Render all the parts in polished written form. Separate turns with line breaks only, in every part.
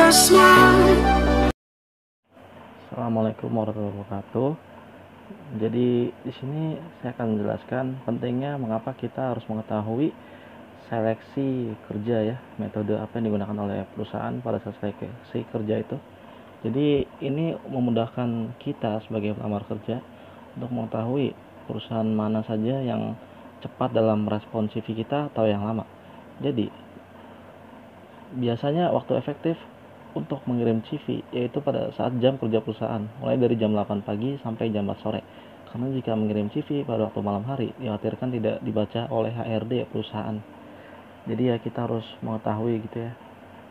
Assalamualaikum warahmatullahi wabarakatuh. Jadi di sini saya akan menjelaskan pentingnya mengapa kita harus mengetahui seleksi kerja ya, metode apa yang digunakan oleh perusahaan pada saat seleksi kerja itu. Jadi ini memudahkan kita sebagai pelamar kerja untuk mengetahui perusahaan mana saja yang cepat dalam merespon CV kita atau yang lama. Jadi biasanya waktu efektif untuk mengirim CV yaitu pada saat jam kerja perusahaan, mulai dari jam 8 pagi sampai jam 4 sore. Karena jika mengirim CV pada waktu malam hari, dikhawatirkan tidak dibaca oleh HRD perusahaan. Jadi ya kita harus mengetahui gitu ya,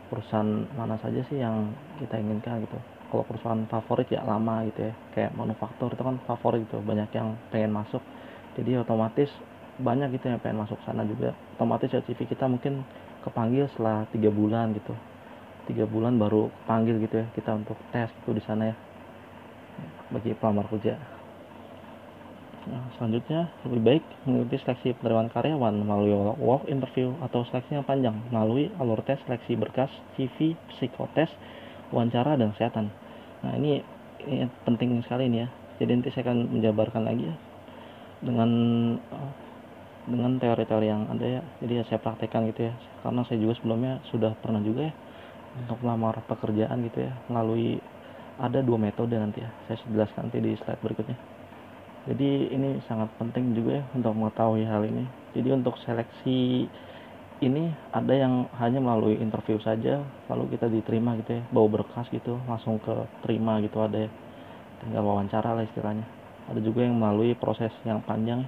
perusahaan mana saja sih yang kita inginkan gitu. Kalau perusahaan favorit ya lama gitu ya, kayak manufaktur itu kan favorit gitu, banyak yang pengen masuk. Jadi otomatis banyak gitu yang pengen masuk sana juga. Otomatis ya CV kita mungkin kepanggil setelah 3 bulan gitu. 3 bulan baru panggil gitu ya kita untuk tes itu di sana ya, bagi pelamar kerja. Nah, selanjutnya lebih baik mengikuti seleksi penerimaan karyawan melalui walk interview atau seleksi yang panjang melalui alur tes seleksi berkas, CV, psikotes, wawancara, dan kesehatan. Nah ini penting sekali ini ya. Jadi nanti saya akan menjabarkan lagi ya dengan teori-teori yang ada ya. Jadi ya saya praktekkan gitu ya, karena saya juga sebelumnya sudah pernah juga ya untuk melamar pekerjaan gitu ya, melalui ada 2 metode nanti ya, saya jelaskan nanti di slide berikutnya. Jadi ini sangat penting juga ya untuk mengetahui hal ini. Jadi untuk seleksi ini ada yang hanya melalui interview saja lalu kita diterima gitu ya, bawa berkas gitu langsung ke terima gitu, ada ya, tinggal wawancara lah istilahnya. Ada juga yang melalui proses yang panjang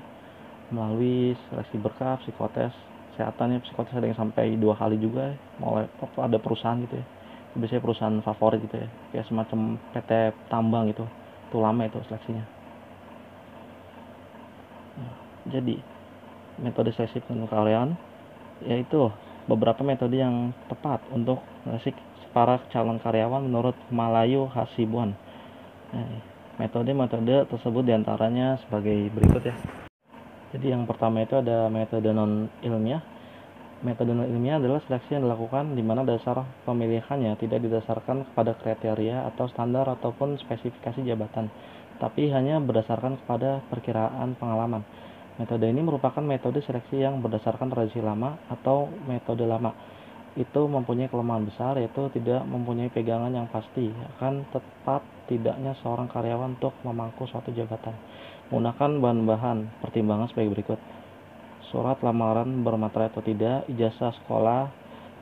melalui seleksi berkas, psikotes, kesehatan ya, psikotes ada yang sampai 2 kali juga ya, mulai ada perusahaan gitu ya, biasanya perusahaan favorit gitu ya, kayak semacam PT tambang gitu, itu lama itu seleksinya. Jadi metode seleksi karyawan yaitu beberapa metode yang tepat untuk seleksi para calon karyawan menurut Malayu Hasibuan. Metode-metode tersebut diantaranya sebagai berikut ya. Jadi yang pertama itu ada metode non ilmiah. Metode non ilmiah adalah seleksi yang dilakukan di mana dasar pemilihannya tidak didasarkan kepada kriteria atau standar ataupun spesifikasi jabatan, tapi hanya berdasarkan kepada perkiraan pengalaman. Metode ini merupakan metode seleksi yang berdasarkan tradisi lama atau metode lama. Itu mempunyai kelemahan besar, yaitu tidak mempunyai pegangan yang pasti akan tepat tidaknya seorang karyawan untuk memangku suatu jabatan. Menggunakan bahan-bahan pertimbangan sebagai berikut: surat lamaran bermaterai atau tidak, ijazah sekolah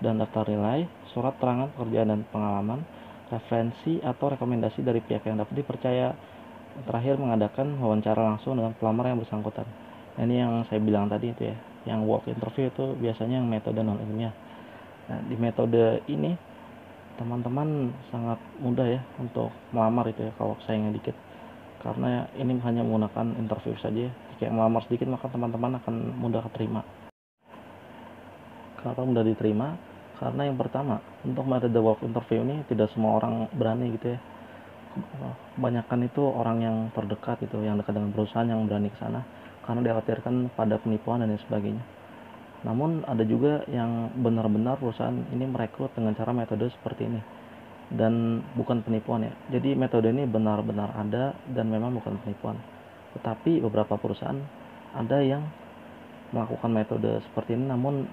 dan daftar nilai, surat keterangan pekerjaan dan pengalaman, referensi atau rekomendasi dari pihak yang dapat dipercaya, terakhir mengadakan wawancara langsung dengan pelamar yang bersangkutan. Nah, ini yang saya bilang tadi itu ya, yang walk interview itu biasanya yang metode non ilmiah. Nah, di metode ini teman-teman sangat mudah ya untuk melamar itu ya, kalau sayangnya dikit, karena ini hanya menggunakan interview saja. Jika melamar sedikit maka teman-teman akan mudah keterima. Kenapa mudah diterima? Karena yang pertama, untuk metode walk interview ini tidak semua orang berani gitu ya. Kebanyakan itu orang yang terdekat itu, yang dekat dengan perusahaan yang berani ke sana, karena dikhawatirkan pada penipuan dan sebagainya. Namun ada juga yang benar-benar perusahaan ini merekrut dengan cara metode seperti ini dan bukan penipuan ya. Jadi metode ini benar-benar ada dan memang bukan penipuan. Tetapi beberapa perusahaan ada yang melakukan metode seperti ini, namun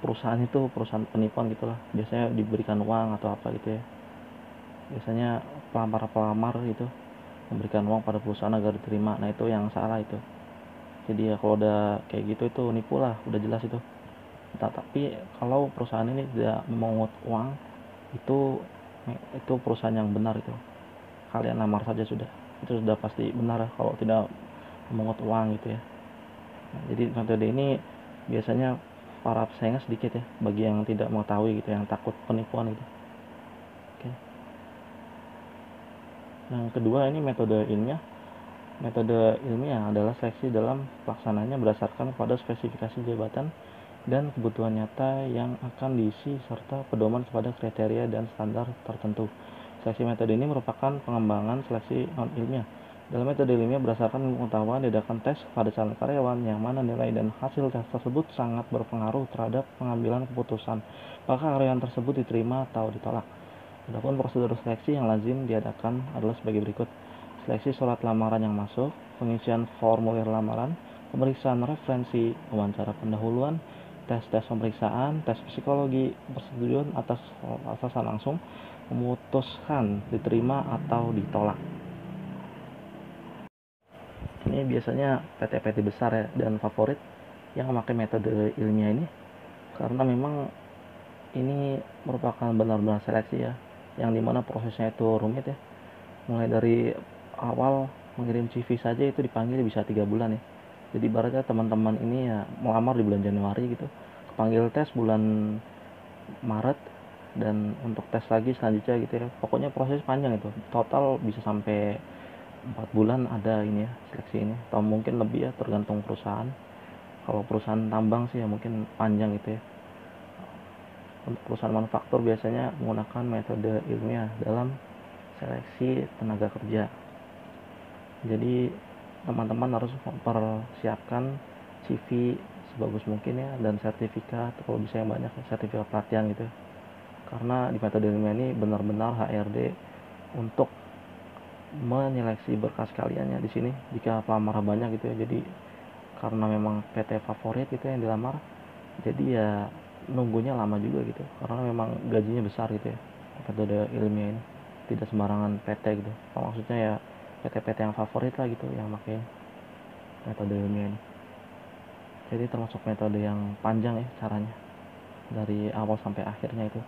perusahaan itu perusahaan penipuan gitulah. Biasanya diberikan uang atau apa gitu ya. Biasanya pelamar-pelamar itu memberikan uang pada perusahaan agar diterima. Nah itu yang salah itu. Jadi ya kalau udah kayak gitu itu nipu lah, udah jelas itu. Tapi kalau perusahaan ini tidak memungut uang, itu perusahaan yang benar itu. Kalian lamar saja sudah, itu sudah pasti benar kalau tidak memungut uang gitu ya. Nah, jadi metode ini biasanya para pesaingnya sedikit ya, bagi yang tidak mengetahui gitu, yang takut penipuan gitu. Oke. Yang kedua ini metode ilmiah. Metode ilmiah adalah seleksi dalam pelaksananya berdasarkan pada spesifikasi jabatan dan kebutuhan nyata yang akan diisi serta pedoman kepada kriteria dan standar tertentu. Seleksi metode ini merupakan pengembangan seleksi non ilmiah Dalam metode ilmiah berdasarkan ilmu pengetahuan diadakan tes pada calon karyawan yang mana nilai dan hasil tes tersebut sangat berpengaruh terhadap pengambilan keputusan apakah karyawan tersebut diterima atau ditolak. Adapun prosedur seleksi yang lazim diadakan adalah sebagai berikut: seleksi surat lamaran yang masuk, pengisian formulir lamaran, pemeriksaan referensi, wawancara pendahuluan, tes-tes pemeriksaan, tes psikologi, persetujuan atas atasan langsung, memutuskan diterima atau ditolak. Ini biasanya PT-PT besar ya dan favorit yang memakai metode ilmiah ini karena memang ini merupakan benar-benar seleksi ya, yang dimana prosesnya itu rumit ya, mulai dari awal mengirim CV saja itu dipanggil bisa 3 bulan ya. Jadi ibaratnya teman-teman ini ya melamar di bulan Januari gitu, kepanggil tes bulan Maret, dan untuk tes lagi selanjutnya gitu ya. Pokoknya proses panjang itu, total bisa sampai 4 bulan ada ini ya seleksi ini, atau mungkin lebih ya tergantung perusahaan. Kalau perusahaan tambang sih ya mungkin panjang gitu ya. Untuk perusahaan manufaktur biasanya menggunakan metode ilmiah dalam seleksi tenaga kerja. Jadi teman-teman harus mempersiapkan CV sebagus mungkin ya, dan sertifikat kalau bisa yang banyak, sertifikat pelatihan gitu. Karena di metode ilmiah ini benar-benar HRD untuk menyeleksi berkas kaliannya di sini jika pelamar banyak gitu ya. Jadi karena memang PT favorit itu yang dilamar, jadi ya nunggunya lama juga gitu karena memang gajinya besar gitu ya. Metode ilmiah ini tidak sembarangan PT gitu. Maksudnya ya PT-PT yang favorit lah gitu yang pakai metode ilmiah ini. Jadi termasuk metode yang panjang ya caranya dari awal sampai akhirnya itu.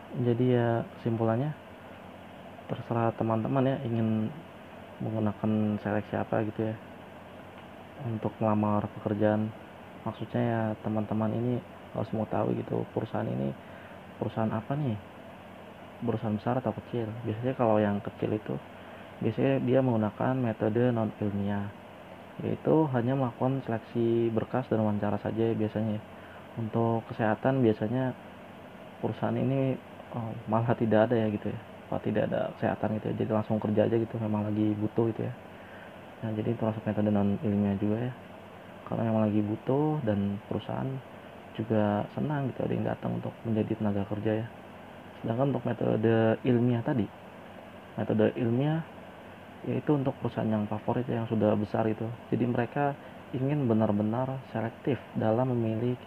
Jadi ya kesimpulannya terserah teman-teman ya ingin menggunakan seleksi apa gitu ya untuk melamar pekerjaan. Maksudnya ya teman-teman ini harus mau tahu gitu perusahaan ini perusahaan apa nih, perusahaan besar atau kecil. Biasanya kalau yang kecil itu biasanya dia menggunakan metode non ilmiah, yaitu hanya melakukan seleksi berkas dan wawancara saja biasanya. Untuk kesehatan biasanya perusahaan ini malah tidak ada ya gitu ya, tidak ada kesehatan gitu ya, jadi langsung kerja aja gitu memang lagi butuh gitu ya. Nah jadi termasuk metode non ilmiah juga ya, karena memang lagi butuh dan perusahaan juga senang gitu ada yang datang untuk menjadi tenaga kerja ya. Sedangkan untuk metode ilmiah tadi, metode ilmiah yaitu untuk perusahaan yang favorit yang sudah besar itu. Jadi mereka ingin benar-benar selektif dalam memilih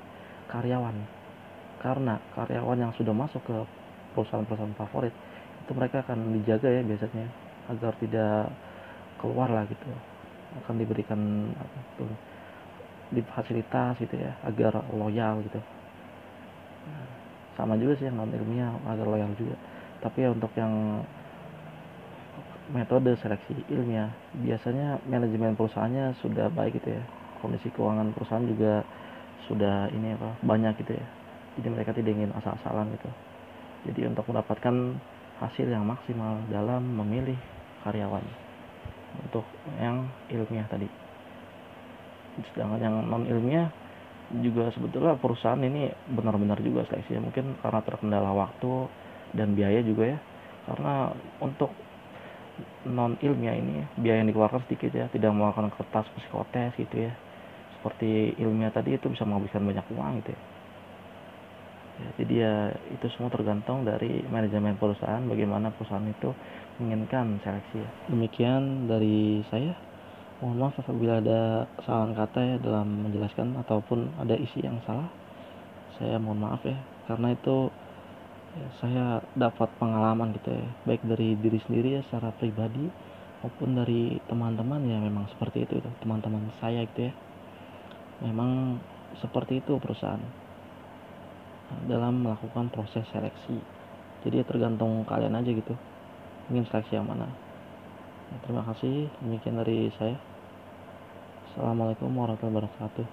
karyawan. Karena karyawan yang sudah masuk ke perusahaan-perusahaan favorit itu mereka akan dijaga ya biasanya agar tidak keluar lah gitu. Akan diberikan di fasilitas gitu ya agar loyal gitu. Sama juga sih yang non ilmiah agar loyal juga. Tapi ya untuk yang metode seleksi ilmiah biasanya manajemen perusahaannya sudah baik gitu ya, kondisi keuangan perusahaan juga sudah ini apa banyak gitu ya, jadi mereka tidak ingin asal-asalan gitu. Jadi untuk mendapatkan hasil yang maksimal dalam memilih karyawan untuk yang ilmiah tadi. Sedangkan yang non ilmiah juga sebetulnya perusahaan ini benar-benar juga seleksi mungkin karena terkendala waktu dan biaya juga ya, karena untuk non ilmiah ini biaya yang dikeluarkan sedikit ya, tidak melakukan kertas psikotes gitu ya, seperti ilmiah tadi itu bisa menghabiskan banyak uang gitu ya. Jadi ya itu semua tergantung dari manajemen perusahaan, bagaimana perusahaan itu menginginkan seleksi ya. Demikian dari saya, mohon maaf apabila ada kesalahan kata ya dalam menjelaskan ataupun ada isi yang salah, saya mohon maaf ya, karena itu ya, saya dapat pengalaman gitu ya, baik dari diri sendiri ya secara pribadi maupun dari teman-teman ya, memang seperti itu teman-teman saya gitu ya, memang seperti itu perusahaan dalam melakukan proses seleksi. Jadi ya tergantung kalian aja gitu ingin seleksi yang mana. Terima kasih, demikian dari saya. Assalamualaikum warahmatullahi wabarakatuh.